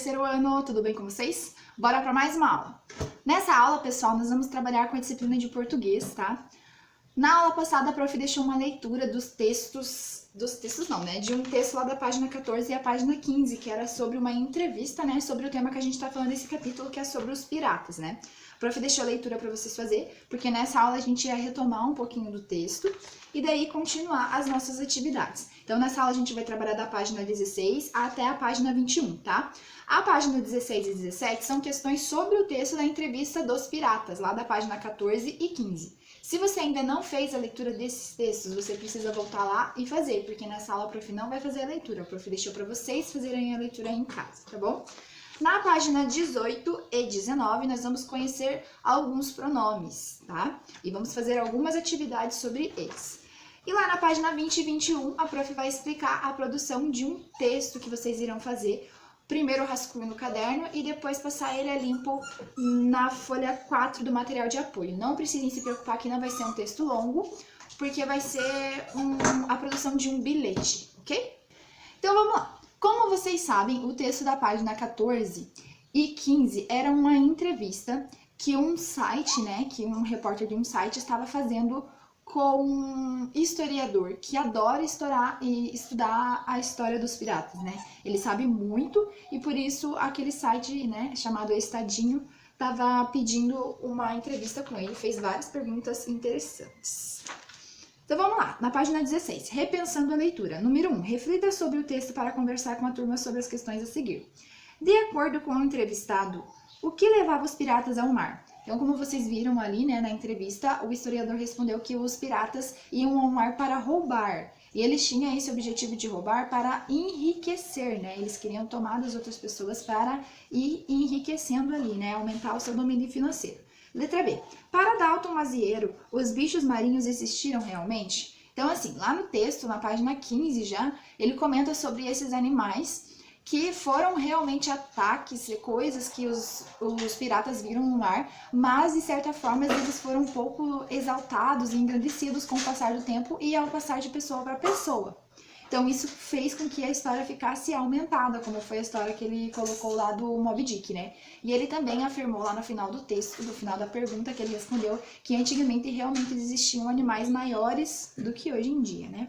terceiro ano, tudo bem com vocês? Bora para mais uma aula. Nessa aula, pessoal, nós vamos trabalhar com a disciplina de português, tá? Na aula passada, a prof deixou uma leitura de um texto lá da página 14 e a página 15, que era sobre uma entrevista, né, sobre o tema que a gente tá falando nesse capítulo, que é sobre os piratas, né? A prof deixou a leitura para vocês fazer, porque nessa aula a gente ia retomar um pouquinho do texto e daí continuar as nossas atividades. Então, nessa aula a gente vai trabalhar da página 16 até a página 21, tá? A página 16 e 17 são questões sobre o texto da entrevista dos piratas, lá da página 14 e 15. Se você ainda não fez a leitura desses textos, você precisa voltar lá e fazer, porque nessa aula a prof não vai fazer a leitura, a prof deixou para vocês fazerem a leitura aí em casa, tá bom? Na página 18 e 19, nós vamos conhecer alguns pronomes, tá? E vamos fazer algumas atividades sobre eles. E lá na página 20 e 21, a prof vai explicar a produção de um texto que vocês irão fazer. Primeiro rascunho no caderno e depois passar ele a limpo na folha 4 do material de apoio. Não precisem se preocupar que não vai ser um texto longo, porque vai ser a produção de um bilhete, ok? Então vamos lá. Como vocês sabem, o texto da página 14 e 15 era uma entrevista que um site, né, que um repórter de um site estava fazendo com um historiador que adora estudar a história dos piratas, né? Ele sabe muito e por isso aquele site, né, chamado Estadinho, estava pedindo uma entrevista com ele, fez várias perguntas interessantes. Então vamos lá, na página 16, repensando a leitura. Número 1, reflita sobre o texto para conversar com a turma sobre as questões a seguir. De acordo com o entrevistado, o que levava os piratas ao mar? Então, como vocês viram ali, né, na entrevista, o historiador respondeu que os piratas iam ao mar para roubar. E eles tinham esse objetivo de roubar para enriquecer, né? Eles queriam tomar das outras pessoas para ir enriquecendo ali, né? Aumentar o seu domínio financeiro. Letra B. Para Dalton Mazieiro, os bichos marinhos existiram realmente? Então, assim, lá no texto, na página 15 já, ele comenta sobre esses animais que foram realmente ataques, coisas que os piratas viram no mar, mas de certa forma eles foram um pouco exaltados e engrandecidos com o passar do tempo e ao passar de pessoa para pessoa. Então isso fez com que a história ficasse aumentada, como foi a história que ele colocou lá do Moby Dick, né? E ele também afirmou lá no final do texto, no final da pergunta que ele respondeu, que antigamente realmente existiam animais maiores do que hoje em dia, né?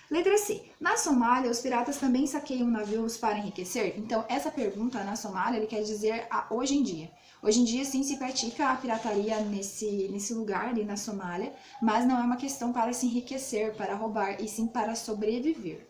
Letra C. Na Somália, os piratas também saqueiam navios para enriquecer? Então, essa pergunta na Somália, ele quer dizer hoje em dia. Hoje em dia, sim, se pratica a pirataria nesse lugar, ali na Somália, mas não é uma questão para se enriquecer, para roubar, e sim para sobreviver.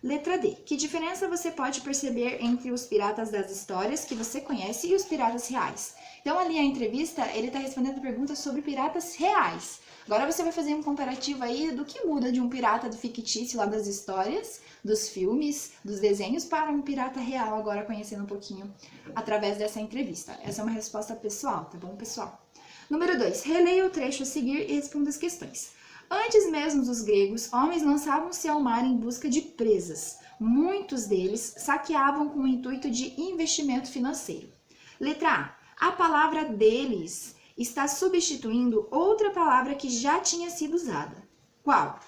Letra D. Que diferença você pode perceber entre os piratas das histórias que você conhece e os piratas reais? Então, ali a entrevista, ele está respondendo perguntas sobre piratas reais. Agora você vai fazer um comparativo aí do que muda de um pirata do fictício lá das histórias, dos filmes, dos desenhos, para um pirata real, agora conhecendo um pouquinho através dessa entrevista. Essa é uma resposta pessoal, tá bom, pessoal? Número 2. Releia o trecho a seguir e responda as questões. Antes mesmo dos gregos, homens lançavam-se ao mar em busca de presas. Muitos deles saqueavam com o intuito de investimento financeiro. Letra A. A palavra deles está substituindo outra palavra que já tinha sido usada. Qual?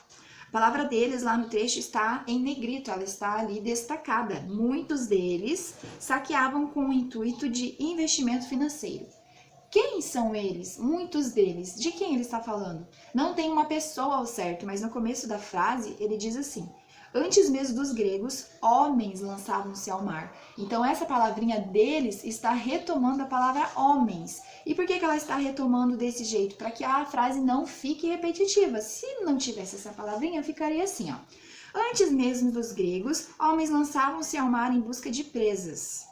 A palavra deles lá no trecho está em negrito, ela está ali destacada. Muitos deles saqueavam com o intuito de investimento financeiro. Quem são eles? Muitos deles. De quem ele está falando? Não tem uma pessoa ao certo, mas no começo da frase ele diz assim: antes mesmo dos gregos, homens lançavam-se ao mar. Então, essa palavrinha deles está retomando a palavra homens. E por que ela está retomando desse jeito? Para que a frase não fique repetitiva. Se não tivesse essa palavrinha, ficaria assim, ó. Antes mesmo dos gregos, homens lançavam-se ao mar em busca de presas.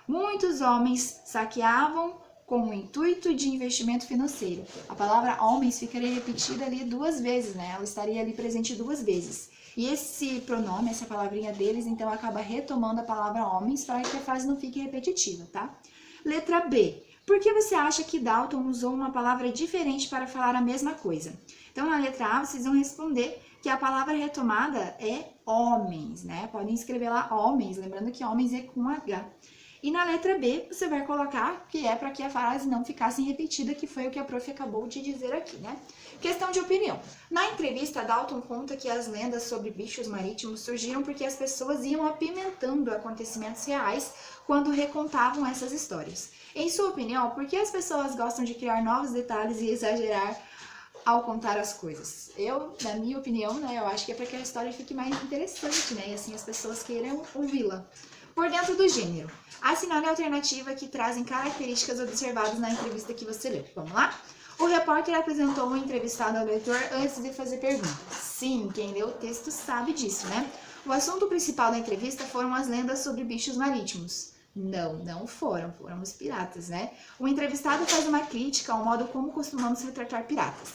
Muitos homens saqueavam com o intuito de investimento financeiro. A palavra homens ficaria repetida ali duas vezes, né? Ela estaria ali presente duas vezes. E esse pronome, essa palavrinha deles, então acaba retomando a palavra homens para que a frase não fique repetitiva, tá? Letra B. Por que você acha que Dalton usou uma palavra diferente para falar a mesma coisa? Então, na letra A, vocês vão responder que a palavra retomada é homens, né? Podem escrever lá homens, lembrando que homens é com H. E na letra B, você vai colocar que é para que a frase não ficasse repetida, que foi o que a prof acabou de dizer aqui, né? Questão de opinião. Na entrevista, Dalton conta que as lendas sobre bichos marítimos surgiram porque as pessoas iam apimentando acontecimentos reais quando recontavam essas histórias. Em sua opinião, por que as pessoas gostam de criar novos detalhes e exagerar ao contar as coisas? Na minha opinião, né, eu acho que é para que a história fique mais interessante, né, e assim as pessoas queiram ouvi-la. Por dentro do gênero, assinale a alternativa que trazem características observadas na entrevista que você leu. Vamos lá? O repórter apresentou o entrevistado ao leitor antes de fazer perguntas. Sim, quem leu o texto sabe disso, né? O assunto principal da entrevista foram as lendas sobre bichos marítimos. Não foram os piratas, né? O entrevistado faz uma crítica ao modo como costumamos retratar piratas.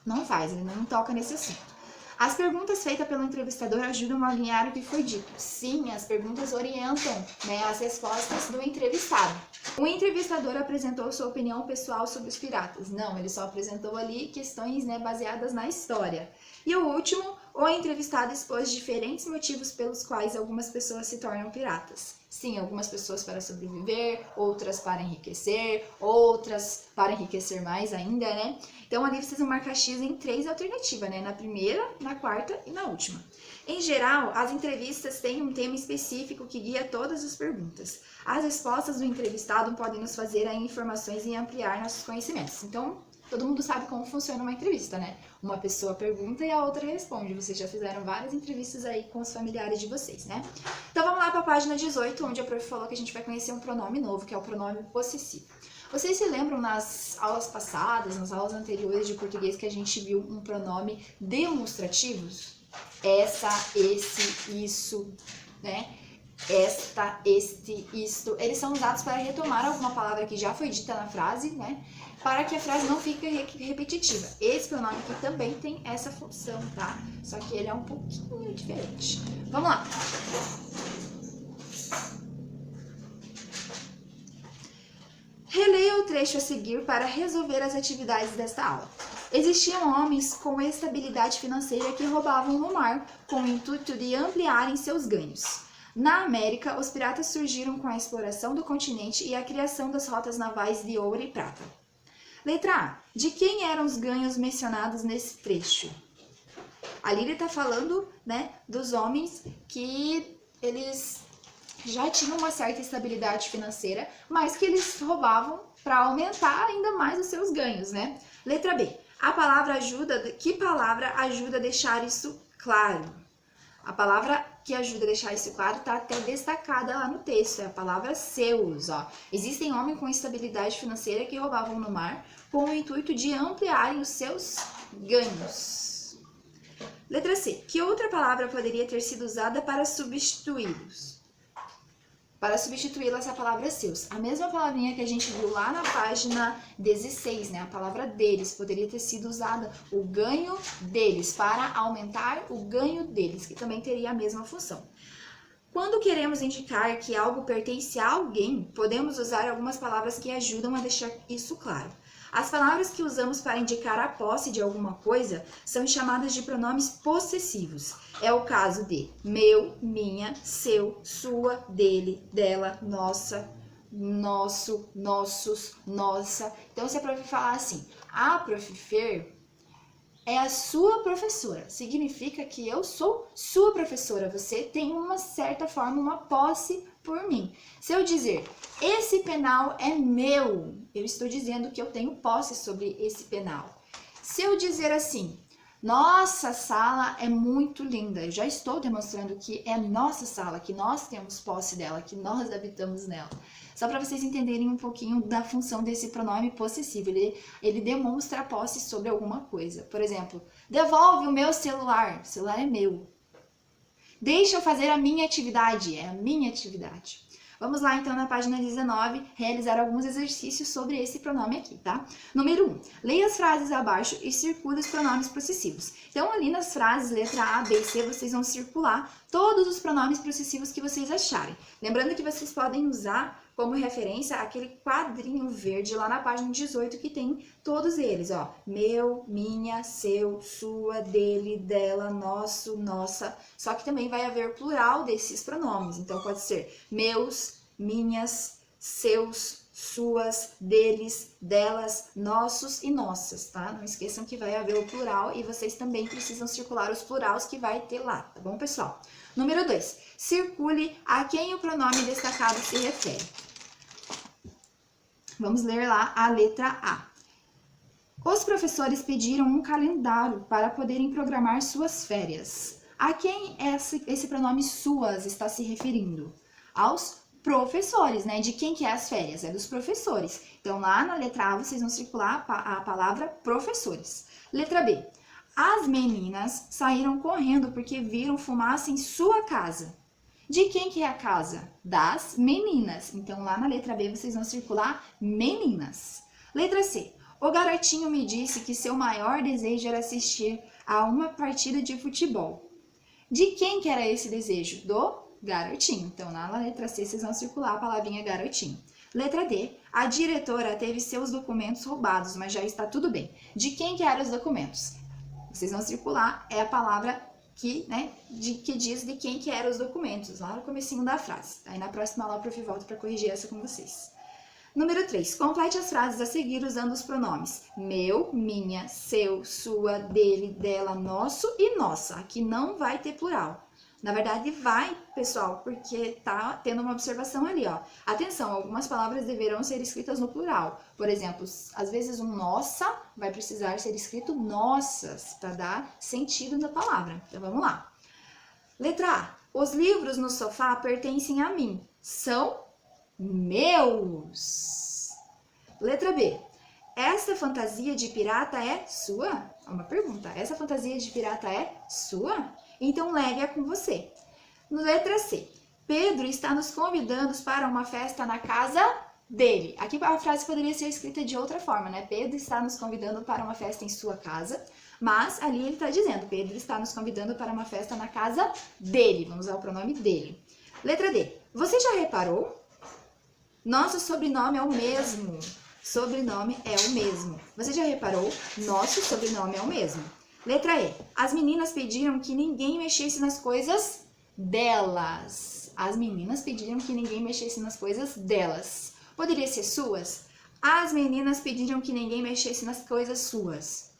Não faz, ele não toca nesse assunto. As perguntas feitas pelo entrevistador ajudam a alinhar o que foi dito. Sim, as perguntas orientam, né, as respostas do entrevistado. O entrevistador apresentou sua opinião pessoal sobre os piratas. Não, ele só apresentou ali questões, né, baseadas na história. E o último, o entrevistado expôs diferentes motivos pelos quais algumas pessoas se tornam piratas. Sim, algumas pessoas para sobreviver, outras para enriquecer, outras para enriquecer mais ainda, né? Então ali vocês vão marcar X em 3 alternativas, né? Na primeira, na quarta e na última. Em geral, as entrevistas têm um tema específico que guia todas as perguntas. As respostas do entrevistado podem nos fazer aí informações e ampliar nossos conhecimentos. Então, todo mundo sabe como funciona uma entrevista, né? Uma pessoa pergunta e a outra responde. Vocês já fizeram várias entrevistas aí com os familiares de vocês, né? Então vamos lá para a página 18, onde a prof falou que a gente vai conhecer um pronome novo, que é o pronome possessivo. Vocês se lembram nas aulas passadas, nas aulas anteriores de português, que a gente viu um pronome demonstrativos? Essa, esse, isso, né? Esta, este, isto. Eles são usados para retomar alguma palavra que já foi dita na frase, né? Para que a frase não fique repetitiva. Esse pronome aqui também tem essa função, tá? Só que ele é um pouquinho diferente. Vamos lá. Releia o trecho a seguir para resolver as atividades desta aula. Existiam homens com estabilidade financeira que roubavam no mar com o intuito de ampliarem seus ganhos. Na América, os piratas surgiram com a exploração do continente e a criação das rotas navais de ouro e prata. Letra A. De quem eram os ganhos mencionados nesse trecho? Ali ele está falando, né, dos homens que eles já tinham uma certa estabilidade financeira, mas que eles roubavam para aumentar ainda mais os seus ganhos, né? Letra B. A palavra ajuda, que palavra ajuda a deixar isso claro? A palavra que ajuda a deixar isso claro está até destacada lá no texto, é a palavra seus, ó. Existem homens com estabilidade financeira que roubavam no mar com o intuito de ampliarem os seus ganhos. Letra C. Que outra palavra poderia ter sido usada para substituí-los? Para substituí-la, essa palavra é seus. A mesma palavrinha que a gente viu lá na página 16, né? A palavra deles poderia ter sido usada, o ganho deles, para aumentar o ganho deles, que também teria a mesma função. Quando queremos indicar que algo pertence a alguém, podemos usar algumas palavras que ajudam a deixar isso claro. As palavras que usamos para indicar a posse de alguma coisa são chamadas de pronomes possessivos. É o caso de meu, minha, seu, sua, dele, dela, nossa, nosso, nossos, nossa. Então, se a prof falar assim, a prof Fer é a sua professora, significa que eu sou sua professora, você tem uma certa forma, uma posse por mim. Se eu dizer, esse penal é meu, eu estou dizendo que eu tenho posse sobre esse penal. Se eu dizer assim, nossa sala é muito linda, eu já estou demonstrando que é nossa sala, que nós temos posse dela, que nós habitamos nela. Só para vocês entenderem um pouquinho da função desse pronome possessivo, ele demonstra a posse sobre alguma coisa. Por exemplo, devolve o meu celular, o celular é meu. Deixa eu fazer a minha atividade, é a minha atividade. Vamos lá, então, na página 19, realizar alguns exercícios sobre esse pronome aqui, tá? Número 1. Leia as frases abaixo e circule os pronomes possessivos. Então, ali nas frases, letra A, B e C, vocês vão circular todos os pronomes possessivos que vocês acharem. Lembrando que vocês podem usar como referência aquele quadrinho verde lá na página 18 que tem todos eles, ó. Meu, minha, seu, sua, dele, dela, nosso, nossa. Só que também vai haver plural desses pronomes. Então, pode ser meus, minhas, seus, suas, deles, delas, nossos e nossas, tá? Não esqueçam que vai haver o plural e vocês também precisam circular os plurais que vai ter lá, tá bom, pessoal? Número 2. Circule a quem o pronome destacado se refere. Vamos ler lá a letra A. Os professores pediram um calendário para poderem programar suas férias. A quem esse pronome suas está se referindo? Aos professores, né? De quem que é as férias? É dos professores. Então, lá na letra A, vocês vão circular a palavra professores. Letra B. As meninas saíram correndo porque viram fumaça em sua casa. De quem que é a casa? Das meninas. Então, lá na letra B, vocês vão circular meninas. Letra C. O garotinho me disse que seu maior desejo era assistir a uma partida de futebol. De quem que era esse desejo? Do garotinho. Então, lá na letra C, vocês vão circular a palavrinha garotinho. Letra D. A diretora teve seus documentos roubados, mas já está tudo bem. De quem que eram os documentos? Vocês vão circular, é a palavra que diz de quem que eram os documentos, lá no comecinho da frase. Aí na próxima aula, a prof. volta para corrigir essa com vocês. Número 3. Complete as frases a seguir usando os pronomes meu, minha, seu, sua, dele, dela, nosso e nossa. Aqui não vai ter plural. Na verdade, vai, pessoal, porque tá tendo uma observação ali, ó. Atenção, algumas palavras deverão ser escritas no plural. Por exemplo, às vezes um nossa vai precisar ser escrito nossas, para dar sentido na palavra. Então, vamos lá. Letra A. Os livros no sofá pertencem a mim. São meus. Letra B. Essa fantasia de pirata é sua? É uma pergunta. Essa fantasia de pirata é sua? Então, leve-a com você. Letra C. Pedro está nos convidando para uma festa na casa dele. Aqui a frase poderia ser escrita de outra forma, né? Pedro está nos convidando para uma festa em sua casa. Mas ali ele está dizendo, Pedro está nos convidando para uma festa na casa dele. Vamos usar o pronome dele. Letra D. Você já reparou? Nosso sobrenome é o mesmo. Sobrenome é o mesmo. Você já reparou? Nosso sobrenome é o mesmo. Letra E. As meninas pediram que ninguém mexesse nas coisas delas. As meninas pediram que ninguém mexesse nas coisas delas. Poderia ser suas? As meninas pediram que ninguém mexesse nas coisas suas.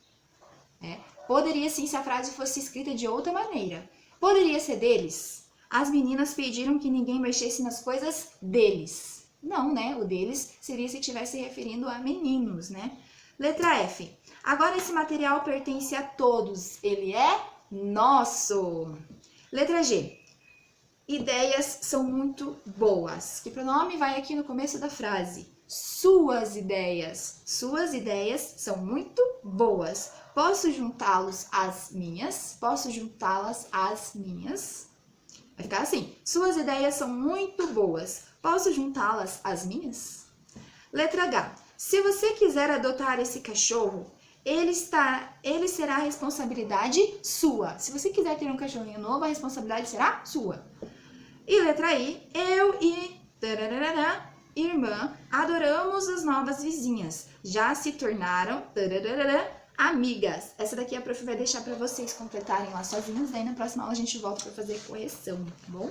Poderia sim se a frase fosse escrita de outra maneira. Poderia ser deles? As meninas pediram que ninguém mexesse nas coisas deles. Não, né? O deles seria se estivesse referindo a meninos, né? Letra F. Agora esse material pertence a todos. Ele é nosso. Letra G. Ideias são muito boas. Que pronome vai aqui no começo da frase? Suas ideias. Suas ideias são muito boas. Posso juntá-los às minhas? Posso juntá-las às minhas? Vai ficar assim. Suas ideias são muito boas. Posso juntá-las às minhas? Letra H. Se você quiser adotar esse cachorro, ele será responsabilidade sua. Se você quiser ter um cachorrinho novo, a responsabilidade será sua. E letra I. Eu e irmã adoramos as novas vizinhas. Já se tornaram amigas. Essa daqui a prof vai deixar para vocês completarem lá sozinhos. Daí na próxima aula a gente volta para fazer correção, tá bom?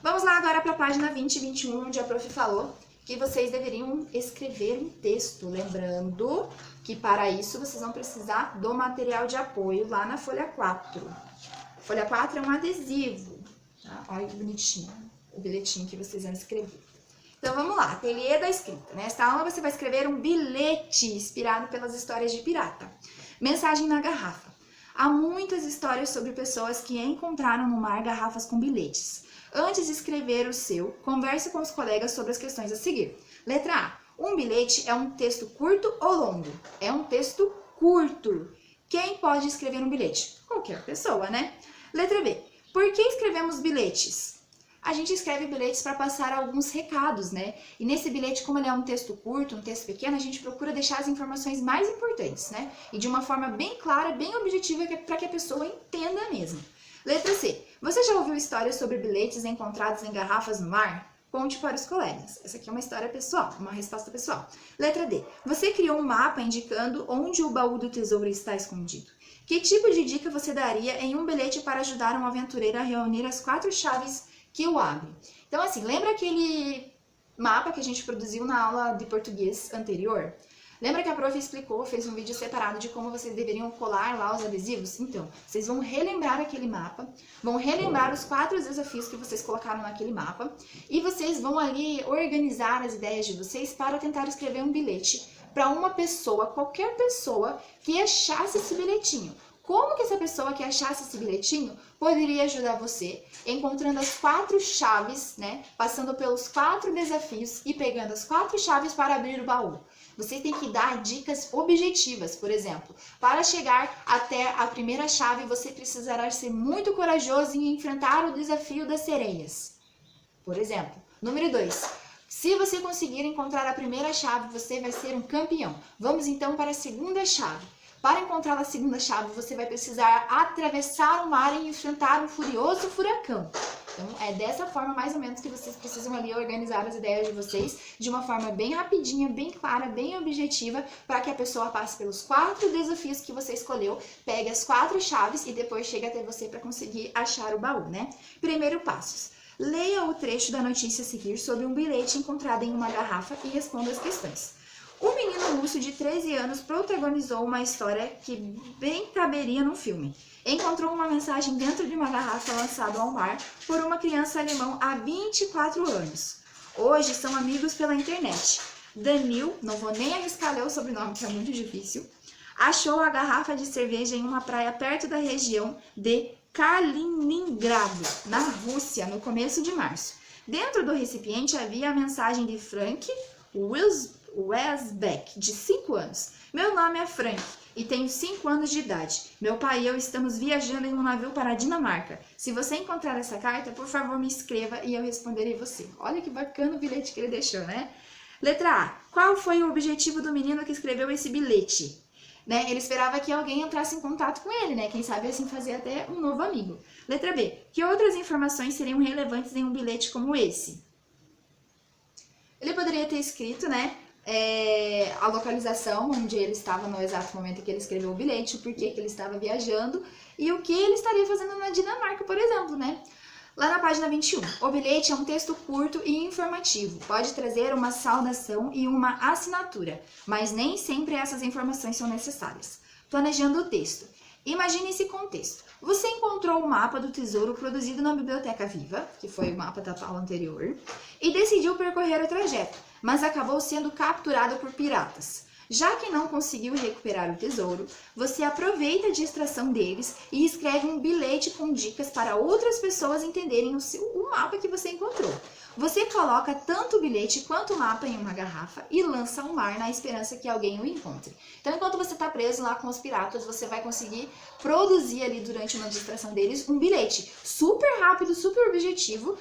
Vamos lá agora para a página 20 e 21, onde a prof falou que vocês deveriam escrever um texto. Lembrando que para isso vocês vão precisar do material de apoio lá na folha 4. Folha 4 é um adesivo. Tá? Olha que bonitinho o bilhetinho que vocês vão escrever. Então vamos lá, ateliê da escrita. Nesta aula você vai escrever um bilhete inspirado pelas histórias de pirata. Mensagem na garrafa. Há muitas histórias sobre pessoas que encontraram no mar garrafas com bilhetes. Antes de escrever o seu, converse com os colegas sobre as questões a seguir. Letra A. Um bilhete é um texto curto ou longo? É um texto curto. Quem pode escrever um bilhete? Qualquer pessoa, né? Letra B. Por que escrevemos bilhetes? A gente escreve bilhetes para passar alguns recados, né? E nesse bilhete, como ele é um texto curto, um texto pequeno, a gente procura deixar as informações mais importantes, né? E de uma forma bem clara, bem objetiva, para que a pessoa entenda mesmo. Letra C. Você já ouviu histórias sobre bilhetes encontrados em garrafas no mar? Conte para os colegas. Essa aqui é uma história pessoal, uma resposta pessoal. Letra D. Você criou um mapa indicando onde o baú do tesouro está escondido. Que tipo de dica você daria em um bilhete para ajudar um aventureiro a reunir as 4 chaves que o abre? Então, assim, lembra aquele mapa que a gente produziu na aula de português anterior? Lembra que a prof explicou, fez um vídeo separado de como vocês deveriam colar lá os adesivos? Então, vocês vão relembrar aquele mapa, vão relembrar os 4 desafios que vocês colocaram naquele mapa e vocês vão ali organizar as ideias de vocês para tentar escrever um bilhete para uma pessoa, qualquer pessoa que achasse esse bilhetinho. Como que essa pessoa que achasse esse bilhetinho poderia ajudar você, encontrando as 4 chaves, né? Passando pelos 4 desafios e pegando as 4 chaves para abrir o baú. Você tem que dar dicas objetivas, por exemplo. Para chegar até a primeira chave, você precisará ser muito corajoso em enfrentar o desafio das sereias. Por exemplo, número 2. Se você conseguir encontrar a primeira chave, você vai ser um campeão. Vamos então para a segunda chave. Para encontrar a segunda chave, você vai precisar atravessar o mar e enfrentar um furioso furacão. Então, é dessa forma, mais ou menos, que vocês precisam ali organizar as ideias de vocês de uma forma bem rapidinha, bem clara, bem objetiva, para que a pessoa passe pelos 4 desafios que você escolheu, pegue as 4 chaves e depois chegue até você para conseguir achar o baú, né? Primeiro passo. Leia o trecho da notícia a seguir sobre um bilhete encontrado em uma garrafa e responda as questões. Um menino russo de 13 anos protagonizou uma história que bem caberia num filme. Encontrou uma mensagem dentro de uma garrafa lançada ao mar por uma criança alemã há 24 anos. Hoje são amigos pela internet. Danil, não vou nem arriscar ler o sobrenome que é muito difícil, achou a garrafa de cerveja em uma praia perto da região de Kaliningrado, na Rússia, no começo de março. Dentro do recipiente havia a mensagem de Frank Wesbeck, de 5 anos. Meu nome é Frank e tenho 5 anos de idade. Meu pai e eu estamos viajando em um navio para a Dinamarca. Se você encontrar essa carta, por favor me escreva e eu responderei você. Olha que bacana o bilhete que ele deixou, né? Letra A. Qual foi o objetivo do menino que escreveu esse bilhete? Né? Ele esperava que alguém entrasse em contato com ele, né? Quem sabe assim fazer até um novo amigo. Letra B. Que outras informações seriam relevantes em um bilhete como esse? Ele poderia ter escrito, né? A localização onde ele estava no exato momento que ele escreveu o bilhete, o porquê que ele estava viajando e o que ele estaria fazendo na Dinamarca, por exemplo, né? Lá na página 21, o bilhete é um texto curto e informativo, pode trazer uma saudação e uma assinatura, mas nem sempre essas informações são necessárias. Planejando o texto. Imagine esse contexto. Você encontrou o mapa do tesouro produzido na Biblioteca Viva, que foi o mapa da aula anterior, e decidiu percorrer o trajeto, mas acabou sendo capturado por piratas. Já que não conseguiu recuperar o tesouro, você aproveita a distração deles e escreve um bilhete com dicas para outras pessoas entenderem o mapa que você encontrou. Você coloca tanto o bilhete quanto o mapa em uma garrafa e lança ao mar na esperança que alguém o encontre. Então, enquanto você está preso lá com os piratas, você vai conseguir produzir ali durante uma distração deles um bilhete super rápido, super objetivo,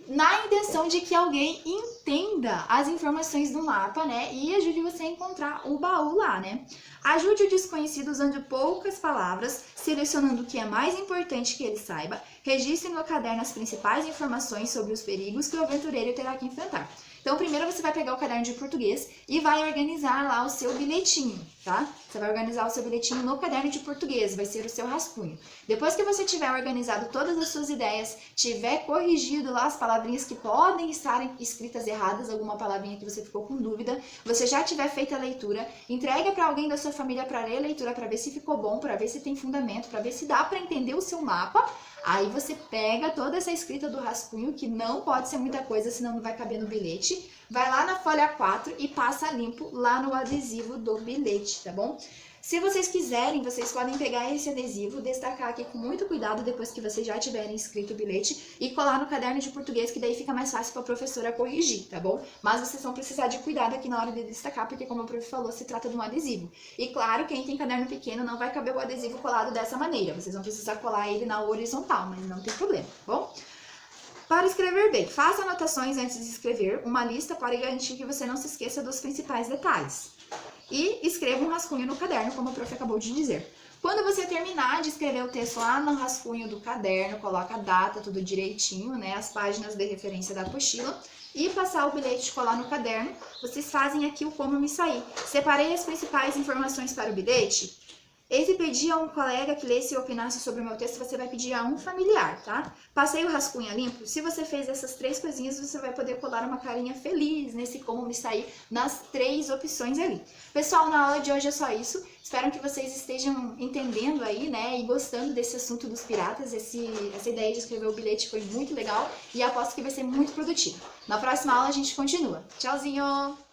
na intenção de que alguém entenda as informações do mapa, né? E ajude você a encontrar o baú lá, né? Ajude o desconhecido usando poucas palavras, selecionando o que é mais importante que ele saiba. Registre no caderno as principais informações sobre os perigos que o aventureiro terá que enfrentar. Então, primeiro você vai pegar o caderno de português e vai organizar lá o seu bilhetinho, tá? Você vai organizar o seu bilhetinho no caderno de português, vai ser o seu rascunho. Depois que você tiver organizado todas as suas ideias, tiver corrigido lá as palavrinhas que podem estar escritas erradas, alguma palavrinha que você ficou com dúvida, você já tiver feito a leitura, entrega para alguém da sua família para ler a leitura, para ver se ficou bom, para ver se tem fundamento, para ver se dá para entender o seu mapa. Aí você pega toda essa escrita do rascunho, que não pode ser muita coisa, senão não vai caber no bilhete, vai lá na folha 4 e passa limpo lá no adesivo do bilhete, tá bom? Se vocês quiserem, vocês podem pegar esse adesivo, destacar aqui com muito cuidado depois que vocês já tiverem escrito o bilhete e colar no caderno de português, que daí fica mais fácil para a professora corrigir, tá bom? Mas vocês vão precisar de cuidado aqui na hora de destacar, porque como a prof falou, se trata de um adesivo. E claro, quem tem caderno pequeno não vai caber o adesivo colado dessa maneira, vocês vão precisar colar ele na horizontal, mas não tem problema, tá bom? Para escrever bem, faça anotações antes de escrever, uma lista para garantir que você não se esqueça dos principais detalhes. E escreva um rascunho no caderno, como a prof acabou de dizer. Quando você terminar de escrever o texto lá no rascunho do caderno, coloca a data, tudo direitinho, né, as páginas de referência da apostila, e passar o bilhete colar no caderno, vocês fazem aqui o como me sair. Separei as principais informações para o bilhete. Esse pedir a um colega que lesse e opinasse sobre o meu texto, você vai pedir a um familiar, tá? Passei o rascunho a limpo. Se você fez essas 3 coisinhas, você vai poder colar uma carinha feliz nesse como me sair nas 3 opções ali. Pessoal, na aula de hoje é só isso. Espero que vocês estejam entendendo aí, né, e gostando desse assunto dos piratas. Essa ideia de escrever o bilhete foi muito legal e aposto que vai ser muito produtivo. Na próxima aula a gente continua. Tchauzinho!